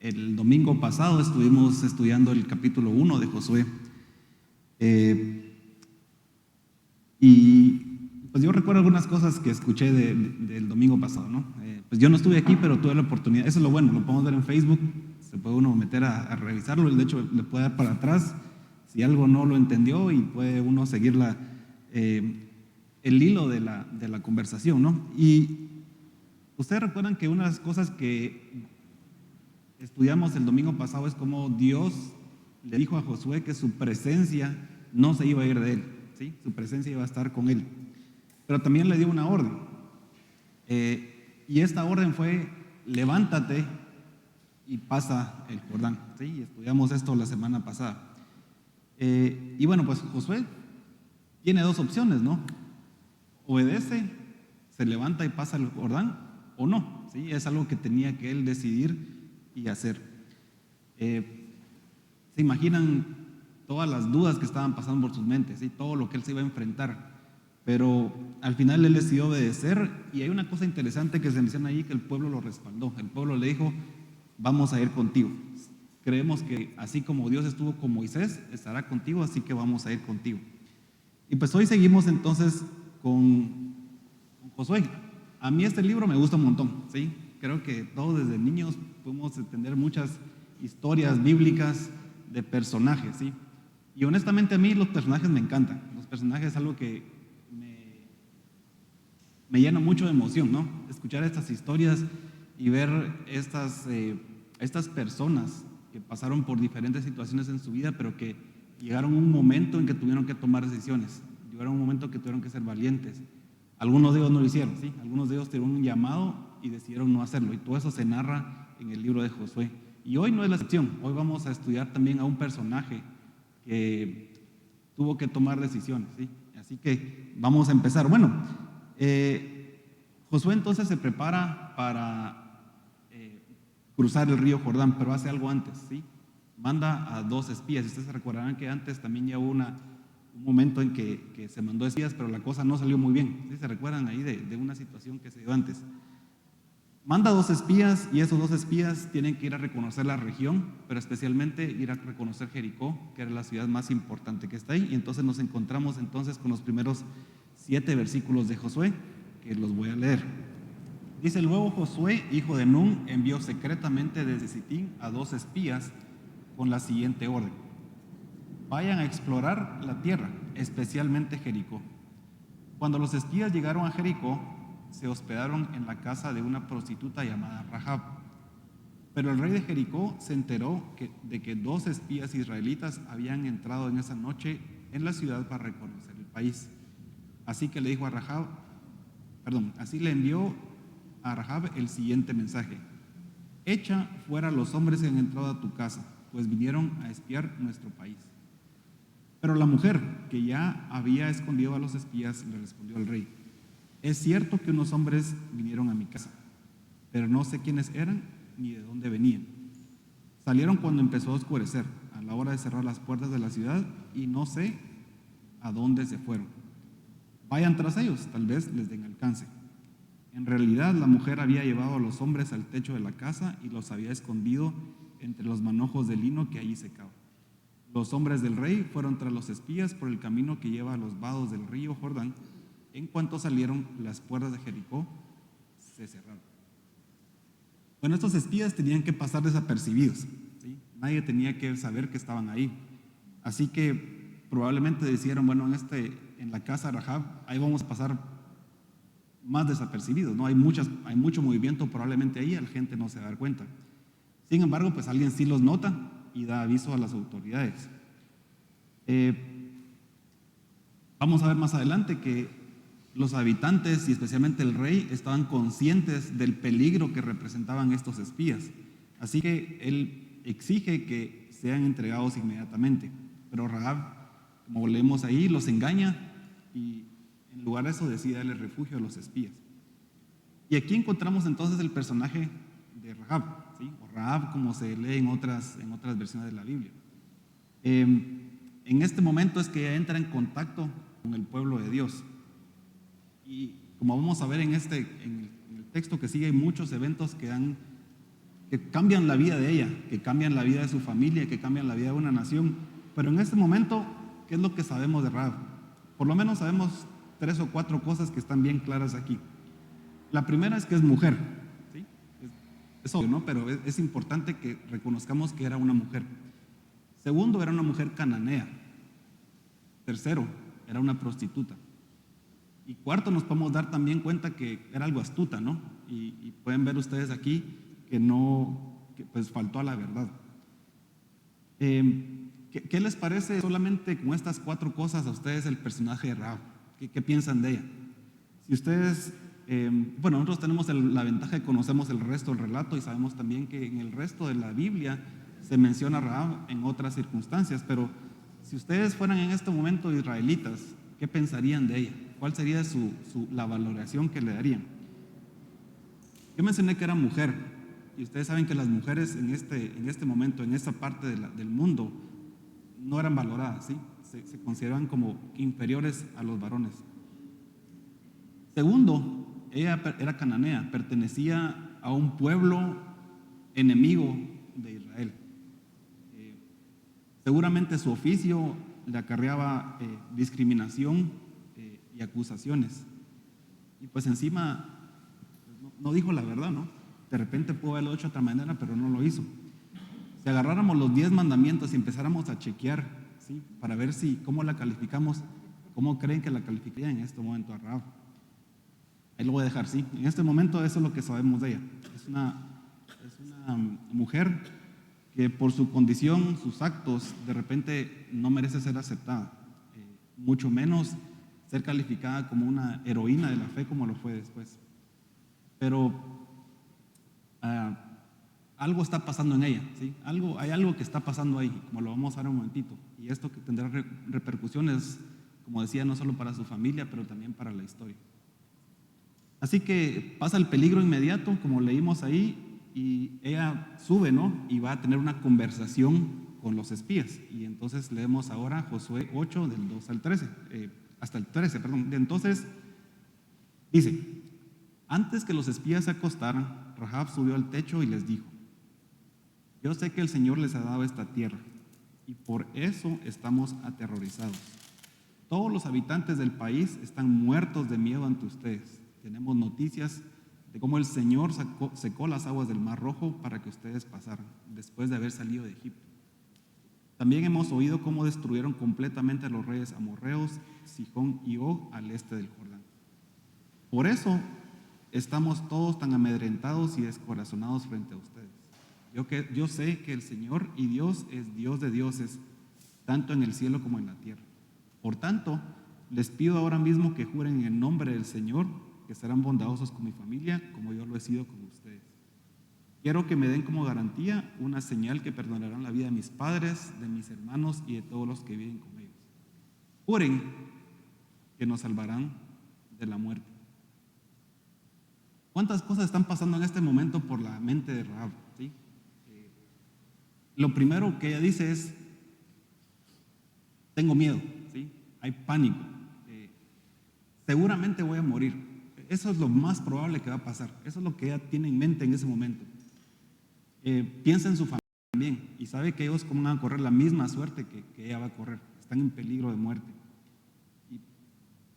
El domingo pasado estuvimos estudiando el capítulo 1 de Josué. Y pues yo recuerdo algunas cosas que escuché del domingo pasado, ¿no? Pues yo no estuve aquí, pero tuve la oportunidad. Eso es lo bueno, lo podemos ver en Facebook. Se puede uno meter a revisarlo. De hecho, le puede dar para atrás si algo no lo entendió y puede uno seguir el hilo de la conversación, ¿no? Y ustedes recuerdan que una de las cosas que estudiamos el domingo pasado es cómo Dios le dijo a Josué que su presencia no se iba a ir de él, ¿sí? Su presencia iba a estar con él. Pero también le dio una orden. Y esta orden fue: levántate y pasa el Jordán, ¿sí? Estudiamos esto la semana pasada. Y bueno, pues Josué tiene dos opciones, ¿no? Obedece, se levanta y pasa el Jordán, o no, ¿sí? Es algo que tenía que él decidir y hacer. Se imaginan todas las dudas que estaban pasando por sus mentes, ¿sí? Todo lo que él se iba a enfrentar, pero al final él decidió obedecer. Y hay una cosa interesante que se menciona ahí, que el pueblo lo respaldó. El pueblo le dijo: vamos a ir contigo, creemos que así como Dios estuvo con Moisés, estará contigo, así que vamos a ir contigo. Y pues hoy seguimos entonces con Josué. A mí este libro me gusta un montón, ¿sí? Creo que todos desde niños podemos entender muchas historias bíblicas de personajes, ¿sí? Y honestamente a mí los personajes me encantan. Los personajes es algo que me llena mucho de emoción, ¿no? Escuchar estas historias y ver estas personas que pasaron por diferentes situaciones en su vida, pero que llegaron a un momento en que tuvieron que tomar decisiones, llegaron a un momento que tuvieron que ser valientes. Algunos de ellos no lo hicieron, ¿sí? Algunos de ellos tuvieron un llamado y decidieron no hacerlo, y todo eso se narra en el libro de Josué. Y hoy no es la excepción. Hoy vamos a estudiar también a un personaje que tuvo que tomar decisiones, ¿sí? Así que vamos a empezar. Bueno, Josué entonces se prepara para cruzar el río Jordán, pero hace algo antes, ¿sí? Manda a 2 espías. Ustedes se recordarán que antes también ya hubo un momento en que se mandó espías, pero la cosa no salió muy bien, ¿sí? ¿Se recuerdan ahí de una situación que se dio antes? Manda 2 espías, y esos 2 espías tienen que ir a reconocer la región, pero especialmente ir a reconocer Jericó, que era la ciudad más importante que está ahí. Y entonces nos encontramos entonces con los primeros 7 versículos de Josué, que los voy a leer. Dice: luego Josué, hijo de Nun, envió secretamente desde Sitín a 2 espías con la siguiente orden: vayan a explorar la tierra, especialmente Jericó. Cuando los espías llegaron a Jericó, se hospedaron en la casa de una prostituta llamada Rahab. Pero el rey de Jericó se enteró de que 2 espías israelitas habían entrado en esa noche en la ciudad para reconocer el país. Así que le dijo a Rahab, así le envió a Rahab el siguiente mensaje: echa fuera a los hombres que han entrado a tu casa, pues vinieron a espiar nuestro país. Pero la mujer, que ya había escondido a los espías, le respondió al rey: es cierto que unos hombres vinieron a mi casa, pero no sé quiénes eran ni de dónde venían. Salieron cuando empezó a oscurecer, a la hora de cerrar las puertas de la ciudad, y no sé a dónde se fueron. Vayan tras ellos, tal vez les den alcance. En realidad, la mujer había llevado a los hombres al techo de la casa y los había escondido entre los manojos de lino que allí secaban. Los hombres del rey fueron tras los espías por el camino que lleva a los vados del río Jordán. En cuanto salieron, las puertas de Jericó se cerraron. Bueno, estos espías tenían que pasar desapercibidos, ¿sí? Nadie tenía que saber que estaban ahí. Así que probablemente decidieron: bueno, en la casa de Rahab, ahí vamos a pasar más desapercibidos, ¿no? Hay mucho movimiento probablemente ahí, la gente no se va a dar cuenta. Sin embargo, pues alguien sí los nota y da aviso a las autoridades. Vamos a ver más adelante que los habitantes y especialmente el rey estaban conscientes del peligro que representaban estos espías. Así que él exige que sean entregados inmediatamente. Pero Rahab, como leemos ahí, los engaña y en lugar de eso decide darle refugio a los espías. Y aquí encontramos entonces el personaje de Rahab, ¿sí? O Rahab, como se lee en otras versiones de la Biblia. En este momento es que ella entra en contacto con el pueblo de Dios. Y como vamos a ver en el texto que sigue, hay muchos eventos que han que cambian la vida de ella, que cambian la vida de su familia, que cambian la vida de una nación. Pero en este momento, ¿qué es lo que sabemos de Rahab? Por lo menos sabemos 3 o 4 cosas que están bien claras aquí. La primera es que es mujer, ¿sí? Es obvio, ¿no? Pero es importante que reconozcamos que era una mujer. Segundo, era una mujer cananea. Tercero, era una prostituta. Y cuarto, nos podemos dar también cuenta que era algo astuta, ¿no? Y pueden ver ustedes aquí que pues faltó a la verdad. ¿Qué les parece solamente con estas 4 cosas a ustedes el personaje de Rahab? ¿Qué piensan de ella? Si ustedes, bueno, nosotros tenemos la ventaja de conocemos el resto del relato y sabemos también que en el resto de la Biblia se menciona a Rahab en otras circunstancias, pero si ustedes fueran en este momento israelitas, ¿qué pensarían de ella? ¿Cuál sería la valoración que le darían? Yo mencioné que era mujer, y ustedes saben que las mujeres en este momento, en esta parte del mundo, no eran valoradas, ¿sí? Se consideraban como inferiores a los varones. Segundo, ella era cananea, pertenecía a un pueblo enemigo de Israel. Seguramente su oficio le acarreaba discriminación y acusaciones. Y pues encima no dijo la verdad, ¿no? De repente pudo haberlo hecho de otra manera, pero no lo hizo. Si agarráramos los 10 mandamientos y empezáramos a chequear, ¿sí? Para ver cómo la calificamos, ¿cómo creen que la calificarían en este momento a Rahab? Ahí lo voy a dejar, ¿sí? En este momento eso es lo que sabemos de ella. Es una mujer que por su condición, sus actos, de repente no merece ser aceptada, mucho menos ser calificada como una heroína de la fe como lo fue después. Pero algo está pasando en ella, ¿sí? Hay algo que está pasando ahí, como lo vamos a ver un momentito, y esto que tendrá repercusiones, como decía, no solo para su familia, pero también para la historia. Así que pasa el peligro inmediato, como leímos ahí, y ella sube, ¿no? Y va a tener una conversación con los espías. Y entonces leemos ahora Josué 8, del 2 al 13, hasta el 13, perdón. Entonces, dice: antes que los espías se acostaran, Rahab subió al techo y les dijo: yo sé que el Señor les ha dado esta tierra, y por eso estamos aterrorizados. Todos los habitantes del país están muertos de miedo ante ustedes. Tenemos noticias de cómo el Señor secó las aguas del Mar Rojo para que ustedes pasaran, después de haber salido de Egipto. También hemos oído cómo destruyeron completamente a los reyes amorreos, Sihón y Og, al este del Jordán. Por eso estamos todos tan amedrentados y descorazonados frente a ustedes. Yo sé que el Señor y Dios es Dios de dioses, tanto en el cielo como en la tierra. Por tanto, les pido ahora mismo que juren en el nombre del Señor que serán bondadosos con mi familia, como yo lo he sido con ustedes. Quiero que me den como garantía una señal que perdonarán la vida de mis padres, de mis hermanos y de todos los que viven con ellos. Juren que nos salvarán de la muerte. ¿Cuántas cosas están pasando en este momento por la mente de Rahab? ¿Sí? Lo primero que ella dice es: tengo miedo, ¿sí? Hay pánico. Seguramente voy a morir. Eso es lo más probable que va a pasar. Eso es lo que ella tiene en mente en ese momento. Piensa en su familia también y sabe que ellos van a correr la misma suerte que ella va a correr. Están en peligro de muerte. Y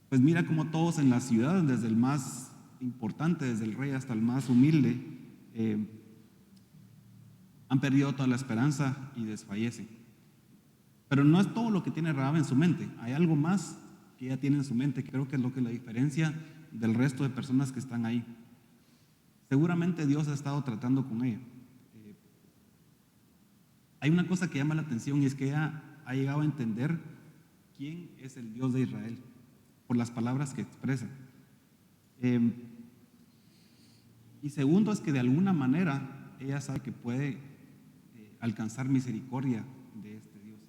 pues mira cómo todos en la ciudad, desde el más importante, desde el rey hasta el más humilde, han perdido toda la esperanza y desfallecen. Pero no es todo lo que tiene Rahab en su mente. Hay algo más que ella tiene en su mente, que creo que es lo que la diferencia del resto de personas que están ahí. Seguramente Dios ha estado tratando con ella. Hay una cosa que llama la atención, y es que ella ha llegado a entender quién es el Dios de Israel por las palabras que expresa. Y segundo, es que de alguna manera ella sabe que puede alcanzar misericordia de este Dios.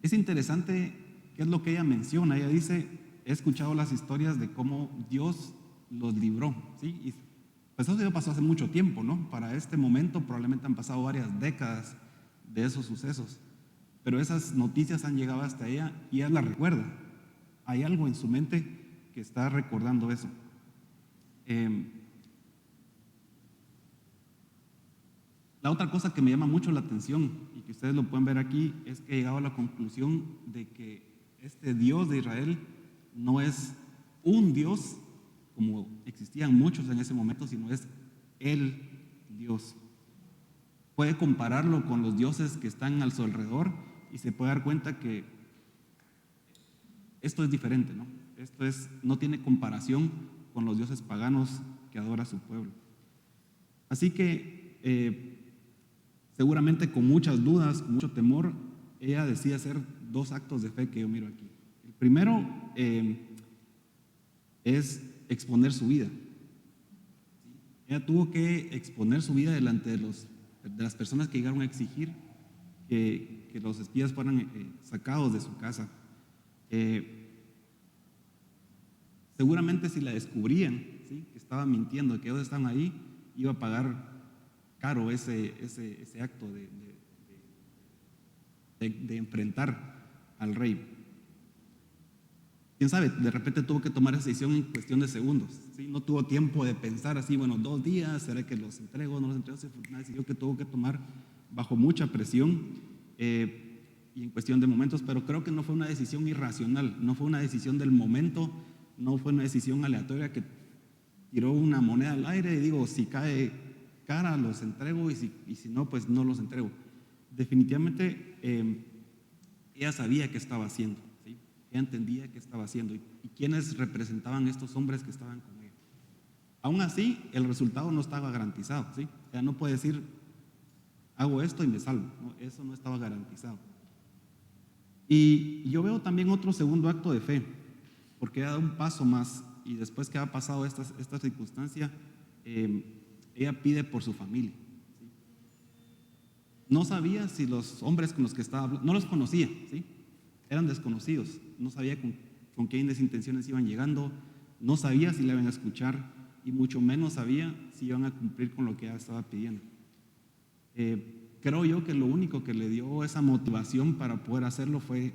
Es interesante qué es lo que ella menciona. Ella dice: he escuchado las historias de cómo Dios los libró, ¿sí? Y pues eso ya pasó hace mucho tiempo, ¿no? Para este momento probablemente han pasado varias décadas de esos sucesos, pero esas noticias han llegado hasta ella y ella la recuerda. Hay algo en su mente que está recordando eso. La otra cosa que me llama mucho la atención y que ustedes lo pueden ver aquí es que he llegado a la conclusión de que este Dios de Israel no es un Dios como existían muchos en ese momento, sino es el Dios. Puede compararlo con los dioses que están a su alrededor y se puede dar cuenta que esto es diferente, ¿no? No tiene comparación con los dioses paganos que adora su pueblo. Así que seguramente con muchas dudas, con mucho temor, ella decide hacer dos actos de fe que yo miro aquí. El primero es exponer su vida. Ella tuvo que exponer su vida delante de las personas que llegaron a exigir que los espías fueran sacados de su casa. Seguramente si la descubrían, ¿sí?, que estaba mintiendo, que ellos estaban ahí, iba a pagar caro ese acto de enfrentar al rey. Quién sabe, de repente tuvo que tomar esa decisión en cuestión de segundos, ¿sí? No tuvo tiempo de pensar así, bueno, 2 días, ¿será que los entrego o no los entrego? Fue una decisión que tuvo que tomar bajo mucha presión y en cuestión de momentos, pero creo que no fue una decisión irracional, no fue una decisión del momento, no fue una decisión aleatoria que tiró una moneda al aire y digo, si cae cara los entrego y si no, pues no los entrego. Definitivamente ella sabía qué estaba haciendo, ¿sí? Ella entendía qué estaba haciendo y quiénes representaban estos hombres que estaban con ella. Aún así, el resultado no estaba garantizado, ¿sí? Ella no puede decir, hago esto y me salvo, ¿no? Eso no estaba garantizado. Y yo veo también otro segundo acto de fe, porque ella da un paso más y después que ha pasado esta circunstancia, ella pide por su familia, ¿sí? No sabía si los hombres con los que estaba hablando, no los conocía, ¿sí? Eran desconocidos, no sabía con qué intenciones iban llegando, no sabía si le iban a escuchar y mucho menos sabía si iban a cumplir con lo que ella estaba pidiendo. Creo yo que lo único que le dio esa motivación para poder hacerlo fue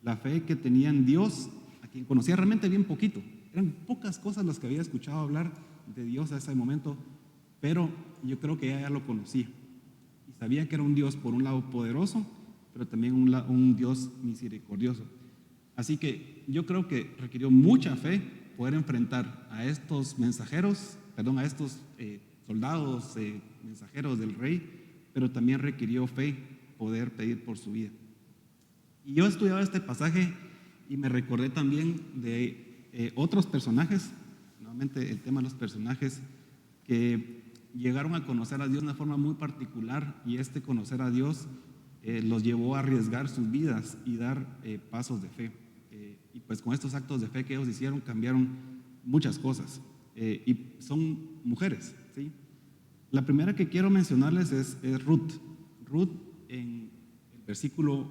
la fe que tenía en Dios, a quien conocía realmente bien poquito. Eran pocas cosas las que había escuchado hablar de Dios a ese momento, pero yo creo que ella ya lo conocía y sabía que era un Dios por un lado poderoso, pero también un Dios misericordioso. Así que yo creo que requirió mucha fe poder enfrentar a estos mensajeros, a estos soldados, mensajeros del rey, pero también requirió fe poder pedir por su vida. Y yo estudiaba este pasaje y me recordé también de otros personajes, nuevamente el tema de los personajes, que llegaron a conocer a Dios de una forma muy particular y este conocer a Dios los llevó a arriesgar sus vidas y dar pasos de fe. Y pues con estos actos de fe que ellos hicieron cambiaron muchas cosas. Y son mujeres, ¿sí? La primera que quiero mencionarles es Ruth. Ruth en el versículo,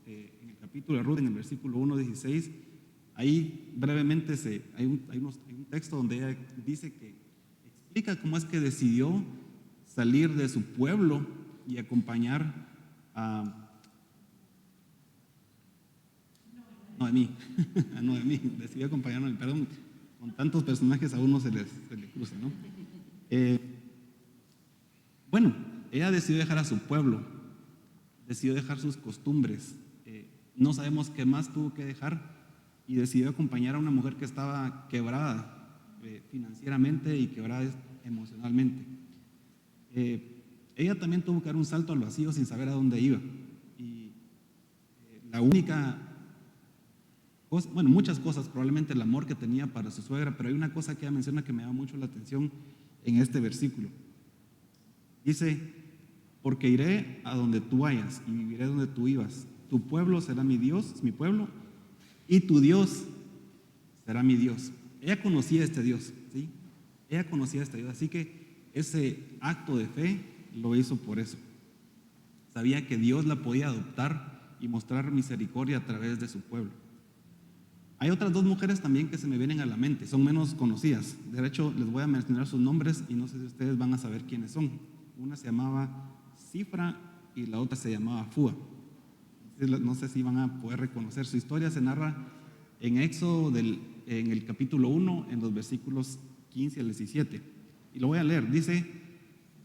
en el capítulo de Ruth, en el versículo 1:16, ahí brevemente hay un texto donde ella dice que explica cómo es que decidió salir de su pueblo y acompañar a Noemí. A Noemí, decidió acompañar a Noemí, perdón, con tantos personajes a uno se le cruza, ¿no? Bueno, ella decidió dejar a su pueblo, decidió dejar sus costumbres, no sabemos qué más tuvo que dejar y decidió acompañar a una mujer que estaba quebrada financieramente y quebrada emocionalmente. Ella también tuvo que dar un salto al vacío sin saber a dónde iba y la única cosa, bueno, muchas cosas, probablemente el amor que tenía para su suegra, pero hay una cosa que ella menciona que me llama mucho la atención en este versículo. Dice, porque iré a donde tú vayas y viviré donde tú vivas. Tu pueblo será mi Dios, mi pueblo, y tu Dios será mi Dios. Ella conocía a este Dios, ¿sí? Ella conocía a este Dios, así que ese acto de fe lo hizo por eso. Sabía que Dios la podía adoptar y mostrar misericordia a través de su pueblo. Hay otras dos mujeres también que se me vienen a la mente, son menos conocidas. De hecho, les voy a mencionar sus nombres y no sé si ustedes van a saber quiénes son. Una se llamaba Cifra y la otra se llamaba Fua. No sé si van a poder reconocer. Su historia se narra en Éxodo en el capítulo 1, en los versículos 15 al 17. Y lo voy a leer. Dice,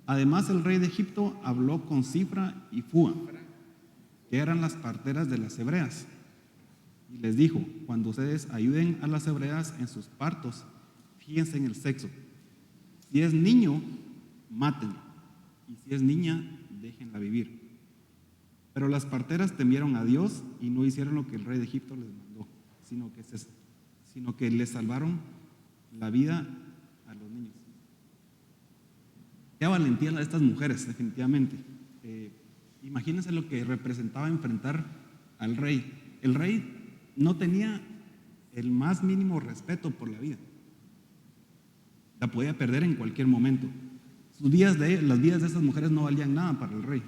Además, el rey de Egipto habló con Cifra y Fua, que eran las parteras de las hebreas, y les dijo: cuando ustedes ayuden a las hebreas en sus partos, fíjense en el sexo. Si es niño, mátenlo, y si es niña, déjenla vivir. Pero las parteras temieron a Dios y no hicieron lo que el rey de Egipto les mandó, sino que les salvaron la vida a los niños. Qué valentía la de estas mujeres, definitivamente. Imagínense lo que representaba enfrentar al rey. El rey no tenía el más mínimo respeto por la vida. La podía perder en cualquier momento. Las vidas de estas mujeres no valían nada para el rey.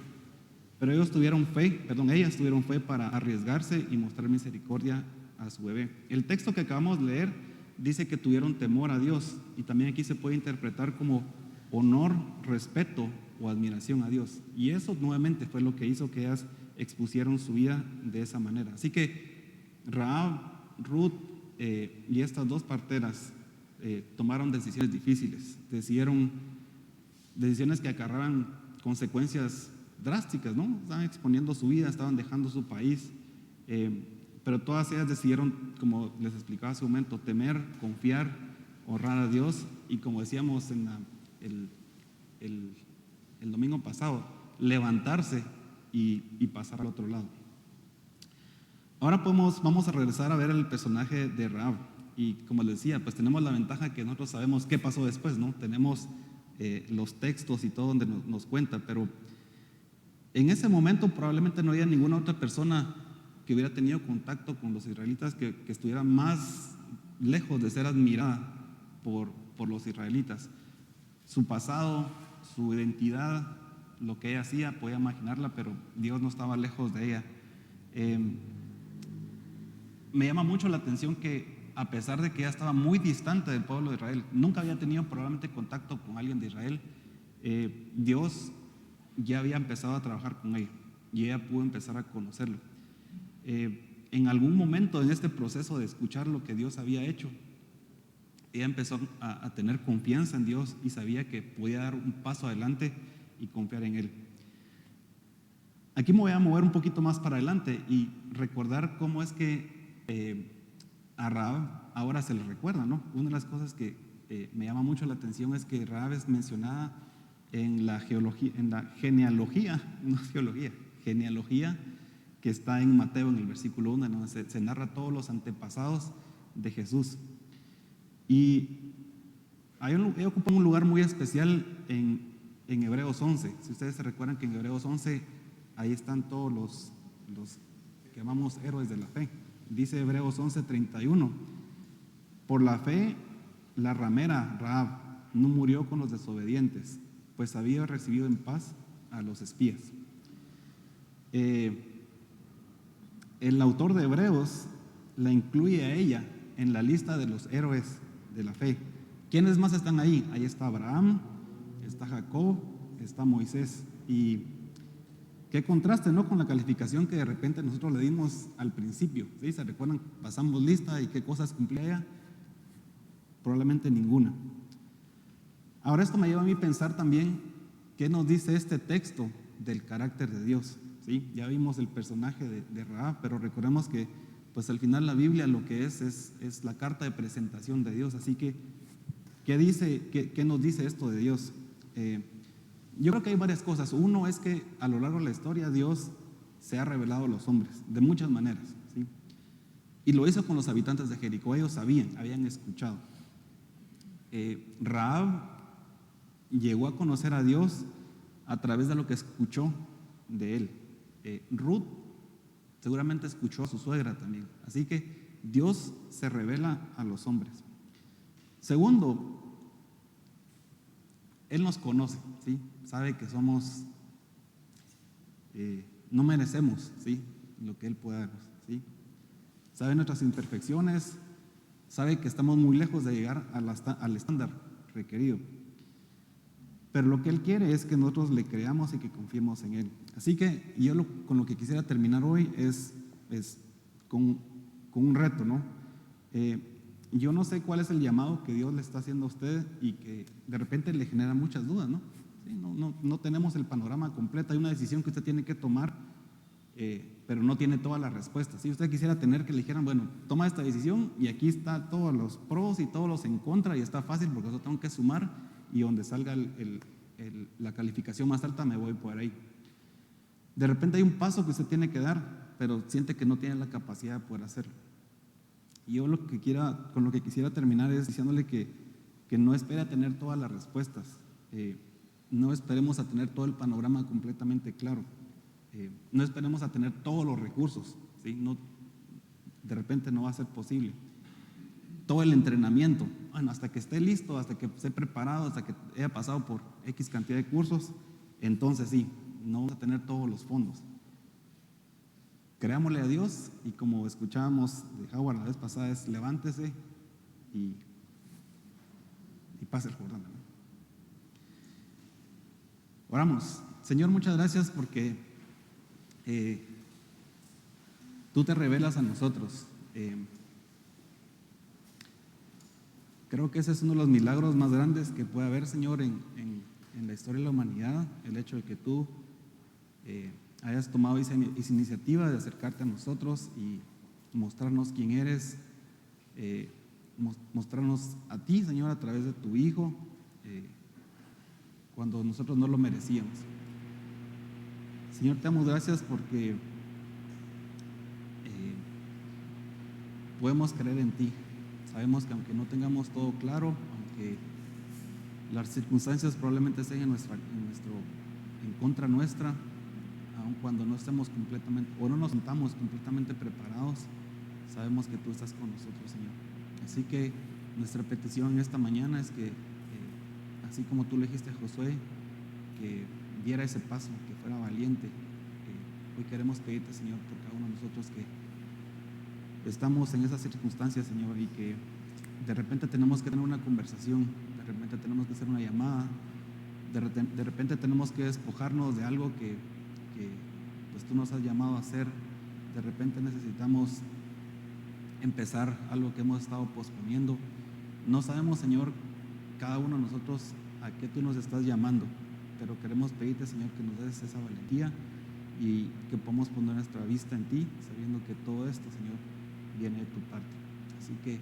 Pero ellas tuvieron fe para arriesgarse y mostrar misericordia a su bebé. El texto que acabamos de leer dice que tuvieron temor a Dios, y también aquí se puede interpretar como honor, respeto o admiración a Dios. Y eso nuevamente fue lo que hizo que ellas expusieron su vida de esa manera. Así que Rahab, Ruth y estas dos parteras tomaron decisiones difíciles, decisiones que acarreaban consecuencias drásticas, ¿no? Estaban exponiendo su vida, estaban dejando su país, pero todas ellas decidieron, como les explicaba hace un momento, temer, confiar, honrar a Dios, y como decíamos en el domingo pasado, levantarse y pasar al otro lado. Ahora vamos a regresar a ver el personaje de Rahab, y como les decía, pues tenemos la ventaja que nosotros sabemos qué pasó después, ¿no? Tenemos los textos y todo donde nos cuenta, pero en ese momento probablemente no había ninguna otra persona que hubiera tenido contacto con los israelitas que estuviera más lejos de ser admirada por los israelitas. Su pasado, su identidad, lo que ella hacía, podía imaginarla, pero Dios no estaba lejos de ella. Me llama mucho la atención que, a pesar de que ella estaba muy distante del pueblo de Israel, nunca había tenido probablemente contacto con alguien de Israel, Dios ya había empezado a trabajar con ella y ella pudo empezar a conocerlo. En algún momento en este proceso de escuchar lo que Dios había hecho, ella empezó a tener confianza en Dios y sabía que podía dar un paso adelante y confiar en Él. Aquí me voy a mover un poquito más para adelante y recordar cómo es que a Rahab ahora se le recuerda, ¿no? Una de las cosas que me llama mucho la atención es que Rahab es mencionada en la genealogía que está en Mateo, en el versículo 1, donde se narra todos los antepasados de Jesús. Y ella ocupa un lugar muy especial en Hebreos 11. Si ustedes se recuerdan que en Hebreos 11 ahí están todos los que llamamos héroes de la fe. Dice Hebreos 11:31: por la fe la ramera Rahab no murió con los desobedientes, pues había recibido en paz a los espías. El autor de Hebreos la incluye a ella en la lista de los héroes de la fe. ¿Quiénes más están ahí? Ahí está Abraham, está Jacob, está Moisés. Y qué contraste, ¿no?, con la calificación que de repente nosotros le dimos al principio. ¿Sí? ¿Se recuerdan? Pasamos lista y qué cosas cumplía ella. Probablemente ninguna. Ahora esto me lleva a mí a pensar también qué nos dice este texto del carácter de Dios. ¿Sí? Ya vimos el personaje de Rahab, pero recordemos que pues al final la Biblia lo que es la carta de presentación de Dios. Así que, ¿qué nos dice esto de Dios? Yo creo que hay varias cosas. Uno es que a lo largo de la historia Dios se ha revelado a los hombres de muchas maneras, ¿sí? Y lo hizo con los habitantes de Jericó. Ellos habían escuchado. Rahab llegó a conocer a Dios a través de lo que escuchó de él. Ruth seguramente escuchó a su suegra también. Así que Dios se revela a los hombres. Segundo, Él nos conoce, ¿sí? Sabe que somos, no merecemos, ¿sí?, lo que Él puede darnos, ¿sí? Sabe nuestras imperfecciones, sabe que estamos muy lejos de llegar al estándar requerido. Pero lo que Él quiere es que nosotros le creamos y que confiemos en Él. Así que yo con lo que quisiera terminar hoy es con un reto, ¿no? Yo no sé cuál es el llamado que Dios le está haciendo a usted y que de repente le genera muchas dudas, ¿no? ¿Sí? Sí, no tenemos el panorama completo, hay una decisión que usted tiene que tomar, pero no tiene todas las respuestas. Si usted quisiera tener que le dijeran, bueno, toma esta decisión y aquí está todos los pros y todos los en contra y está fácil porque yo tengo que sumar y donde salga la calificación más alta me voy por ahí. De repente hay un paso que usted tiene que dar, pero siente que no tiene la capacidad de poder hacerlo. Y yo con lo que quisiera terminar es diciéndole que no espere a tener todas las respuestas, no esperemos a tener todo el panorama completamente claro, no esperemos a tener todos los recursos, ¿sí? De repente no va a ser posible. Todo el entrenamiento, bueno, hasta que esté listo, hasta que esté preparado, hasta que haya pasado por X cantidad de cursos, entonces sí, no vamos a tener todos los fondos. Creámosle a Dios y como escuchábamos de Howard la vez pasada es levántese y pase el Jordán, ¿no? Oramos. Señor, muchas gracias porque tú te revelas a nosotros. Creo que ese es uno de los milagros más grandes que puede haber, Señor, en la historia de la humanidad, el hecho de que tú hayas tomado esa iniciativa de acercarte a nosotros y mostrarnos quién eres, mostrarnos a ti, Señor, a través de tu Hijo, cuando nosotros no lo merecíamos. Señor, te damos gracias porque podemos creer en ti. Sabemos que aunque no tengamos todo claro, aunque las circunstancias probablemente estén en contra nuestra, aun cuando no estemos completamente o no nos sintamos completamente preparados, sabemos que tú estás con nosotros, Señor. Así que nuestra petición en esta mañana es que así como tú le dijiste a Josué que diera ese paso, que fuera valiente, hoy queremos pedirte, Señor, por cada uno de nosotros que estamos en esas circunstancias, Señor, y que de repente tenemos que tener una conversación, de repente tenemos que hacer una llamada, de repente tenemos que despojarnos de algo que pues tú nos has llamado a hacer, de repente necesitamos empezar algo que hemos estado posponiendo. No sabemos, Señor, cada uno de nosotros a qué tú nos estás llamando, pero queremos pedirte, Señor, que nos des esa valentía y que podamos poner nuestra vista en ti, sabiendo que todo esto, Señor, viene de tu parte. Así que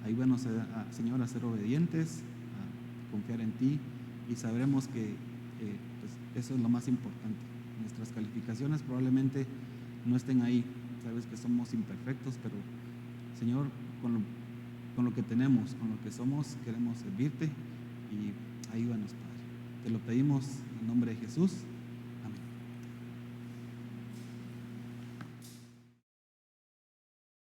ayúdanos, Señor, a ser obedientes, a confiar en ti y sabremos que pues eso es lo más importante. Nuestras calificaciones probablemente no estén ahí, sabes que somos imperfectos, pero Señor, con lo que tenemos, con lo que somos, queremos servirte y ayúdanos, Padre. Te lo pedimos en nombre de Jesús.